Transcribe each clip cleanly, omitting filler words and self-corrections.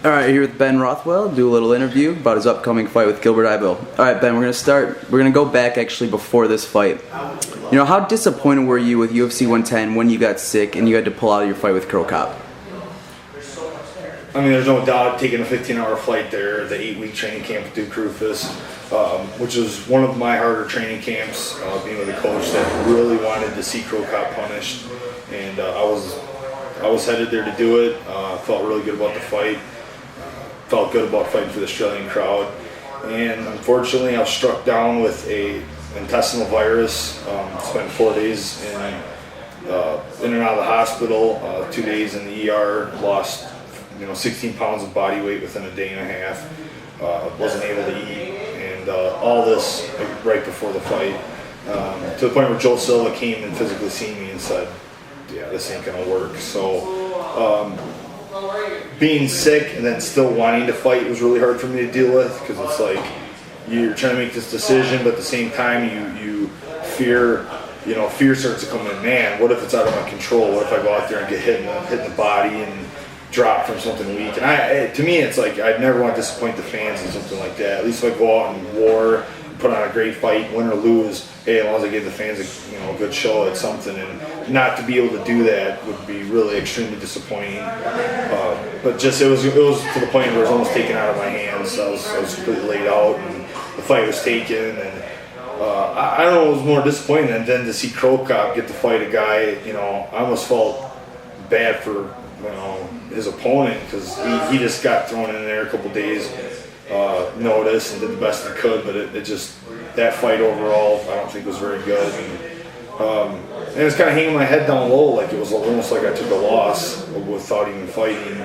All right, here with Ben Rothwell, do a little interview about his upcoming fight with Gilbert Yvel. All right, Ben, we're going to go back actually before this fight. You know, how disappointed were you with UFC 110 when you got sick and you had to pull out of your fight with Cro Cop? I mean, there's no doubt taking a 15-hour flight there, the 8-week training camp with Duke Roufus, which was one of my harder training camps, being with a coach that really wanted to see Cro Cop punished. And I was headed there to do it. Felt really good about the fight. Felt good about fighting for the Australian crowd. And unfortunately, I was struck down with a intestinal virus. Spent 4 days in and out of the hospital, 2 days in the ER, lost 16 pounds of body weight within a day and a half. Wasn't able to eat, and all this right before the fight. To the point where Joe Silva came and physically seen me and said, "Yeah, this ain't gonna work." So being sick and then still wanting to fight was really hard for me to deal with, because it's like you're trying to make this decision, but at the same time you fear. Fear starts to come in. Man, what if it's out of my control? What if I go out there and get hit in the body and drop from something weak? And to me, it's like I'd never want to disappoint the fans in something like that. At least if I go out and war, put on a great fight, win or lose, hey, as long as I give the fans a good show at something, and not to be able to do that would be really extremely disappointing. But just it was to the point where it was almost taken out of my hands. I was completely laid out, and the fight was taken, and I don't know, it was more disappointing than to see Cro Cop get to fight a guy. I almost felt bad for his opponent, because he just got thrown in there a couple days notice and did the best he could, but it just, that fight overall I don't think was very good, and it was kind of hanging my head down low, like it was almost like I took a loss without even fighting,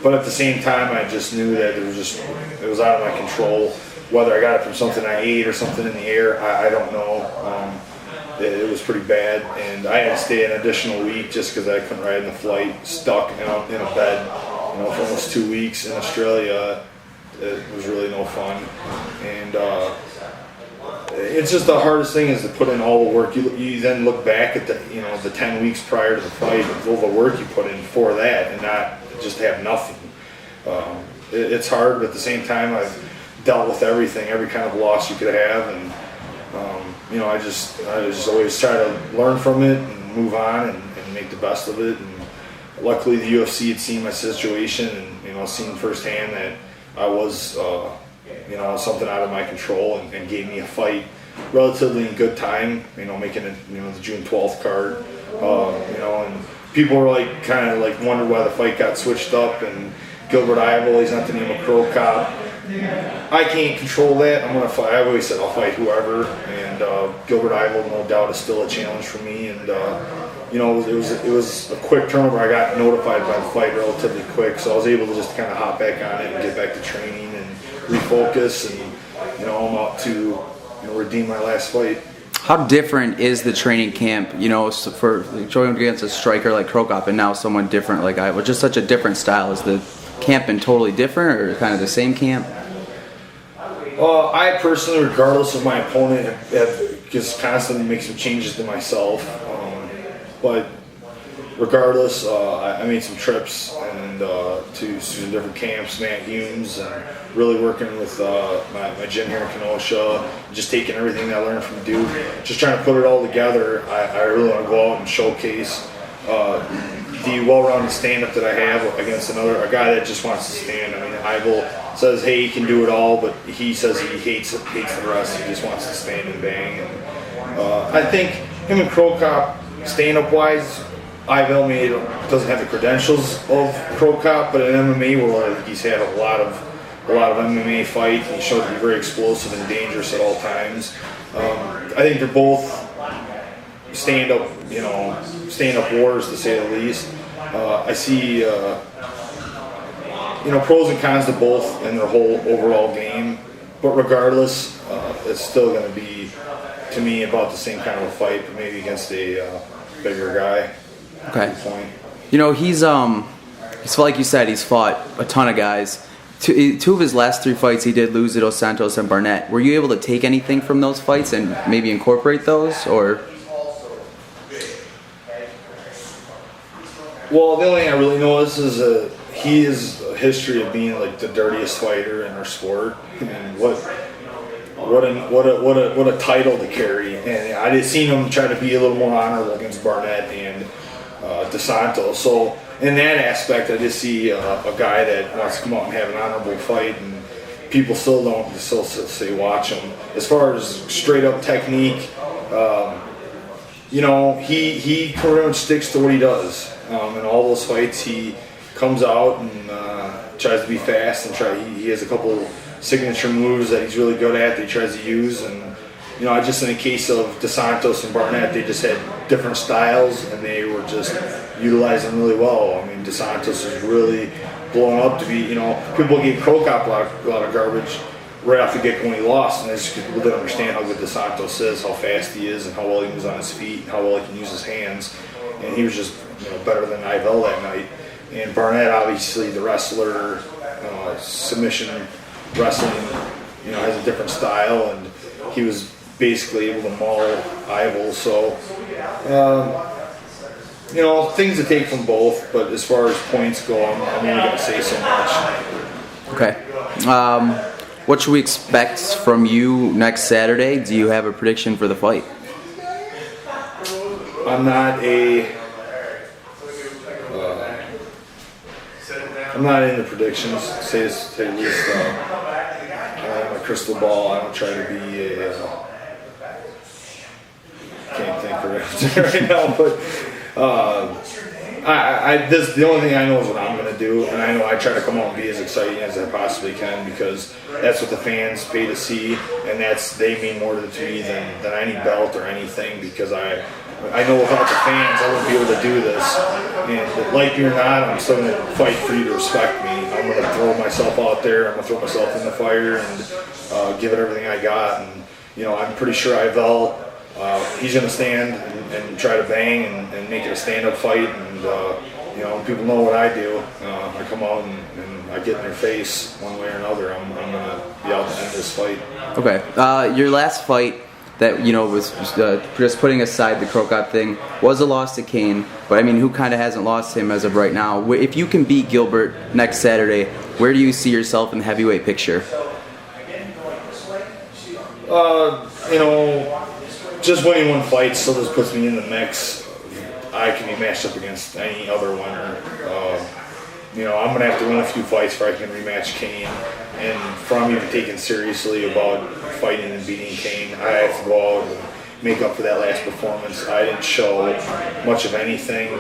but at the same time I just knew that it was out of my control. Whether I got it from something I ate or something in the air, I don't know. It was pretty bad, and I had to stay an additional week just because I couldn't ride in the flight, stuck in a bed, for almost 2 weeks in Australia. It was really no fun, and it's just the hardest thing is to put in all the work. You then look back at the 10 weeks prior to the fight, all the work you put in for that, and not just have nothing. It's hard, but at the same time, I've dealt with everything, every kind of loss you could have, and I just always try to learn from it and move on and make the best of it. And luckily, the UFC had seen my situation and seen firsthand that I was something out of my control, and gave me a fight relatively in good time. Making it the June 12th card. And people were kind of wondered why the fight got switched up, and Gilbert Yvel, he's not the name of Cro Cop. I can't control that. I'm gonna fight. I've always said I'll fight whoever, and Gilbert Yvel, no doubt, is still a challenge for me. And it was a quick turnover. I got notified by the fight relatively quick, so I was able to just kind of hop back on it and get back to training and refocus. And I'm out to redeem my last fight. How different is the training camp, for going against a striker like Cro Cop and now someone different like Yvel? Just such a different style. Is the camp been totally different, or kind of the same camp? I personally, regardless of my opponent, have just constantly make some changes to myself. But regardless, I made some trips and to some different camps, Matt Humes, and really working with my gym here in Kenosha, just taking everything that I learned from Duke, just trying to put it all together. I really want to go out and showcase the well-rounded stand-up that I have against a guy that just wants to stand. I mean, Yvel says, hey, he can do it all, but he says he hates the rest. He just wants to stand and bang. And I think him and Cro Cop, stand-up wise, Yvel doesn't have the credentials of Cro Cop, but in MMA, where he's had a lot of MMA fights, and he shows to be very explosive and dangerous at all times. I think they're both stand-up wars, to say the least. I see pros and cons to both in their whole overall game, but regardless, it's still going to be, to me, about the same kind of a fight, but maybe against a bigger guy. Okay. He's like you said, he's fought a ton of guys. Two of his last 3 fights, he did lose to Dos Santos and Barnett. Were you able to take anything from those fights and maybe incorporate those, or? Well, the only thing I really know is he is history of being like the dirtiest fighter in our sport, and what a title to carry. And I just seen him try to be a little more honorable against Barnett and dos Santos. So in that aspect, I just see a guy that wants to come out and have an honorable fight, and people still say watch him. As far as straight up technique, you know, he pretty much sticks to what he does. In all those fights, he comes out and tries to be fast, and he has a couple signature moves that he's really good at that he tries to use. And you know, just in the case of dos Santos and Barnett, they just had different styles and they were just utilizing them really well. I mean, dos Santos is really blown up to be, you know, people gave Cro Cop a lot of garbage right off the get when he lost, and it's just people didn't understand how good dos Santos is, how fast he is, and how well he moves on his feet, and how well he can use his hands. And he was just, you know, better than Yvel that night. And Barnett, obviously, the wrestler, submission wrestling, you know, has a different style, and he was basically able to maul Yvel. So, you know, things to take from both, but as far as points go, I'm only going to say so much. Okay. What should we expect from you next Saturday? Do you have a prediction for the fight? I'm not into predictions, say at least. I don't have a crystal ball. I don't try to be can't think of it right now, but the only thing I know is what I'm going to do, and I know I try to come out and be as exciting as I possibly can, because that's what the fans pay to see, and they mean more to me than any belt or anything, because I know without the fans I wouldn't be able to do this. And like me or not, I'm still going to fight for you to respect me. I'm going to throw myself out there. I'm going to throw myself in the fire and give it everything I got. And you know, I'm pretty sure Yvel, he's going to stand and try to bang and make it a stand-up fight. And you know, people know what I do. I come out and I get in their face one way or another. I'm going to be out to end this fight. Okay. Your last fight that, you know, was just putting aside the Cro Cop thing, was a loss to Cain, but I mean, who kind of hasn't lost him as of right now? If you can beat Gilbert next Saturday, where do you see yourself in the heavyweight picture? You know, just winning one fight still just puts me in the mix. I can be matched up against any other winner. You know, I'm going to have to win a few fights before I can rematch Cain. And from even taking seriously about fighting and beating Cain, I have to go out and make up for that last performance. I didn't show much of anything.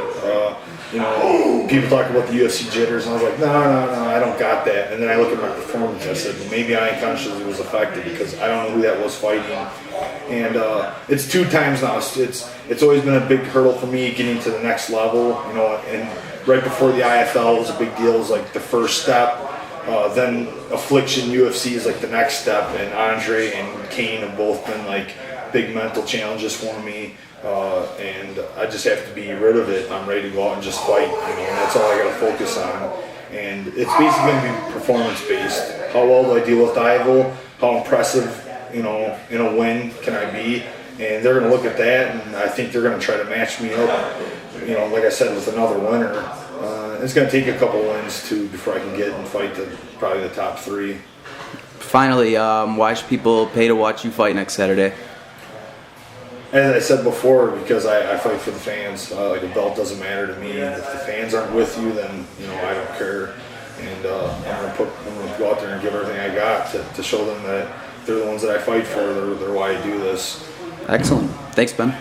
You know, people talk about the UFC jitters, and I was like, no, I don't got that. And then I look at my performance and I said, well, maybe I unconsciously was affected because I don't know who that was fighting. And it's 2 times now. It's always been a big hurdle for me getting to the next level. You know, and right before the IFL was a big deal. It was like the first step. Then Affliction UFC is like the next step, and Andrei and Cain have both been like big mental challenges for me, and I just have to be rid of it. I'm ready to go out and just fight, you know, and that's all I got to focus on. And it's basically going to be performance based. How well do I deal with Yvel? How impressive, you know, in a win can I be? And they're going to look at that, and I think they're going to try to match me up, you know, like I said, with another winner. It's going to take a couple wins too before I can get and fight probably the top 3. Finally, why should people pay to watch you fight next Saturday? As I said before, because I fight for the fans. Like, a belt doesn't matter to me. If the fans aren't with you, then you know I don't care. And I'm going to go out there and give everything I got to show them that they're the ones that I fight for. They're why I do this. Excellent. Thanks, Ben.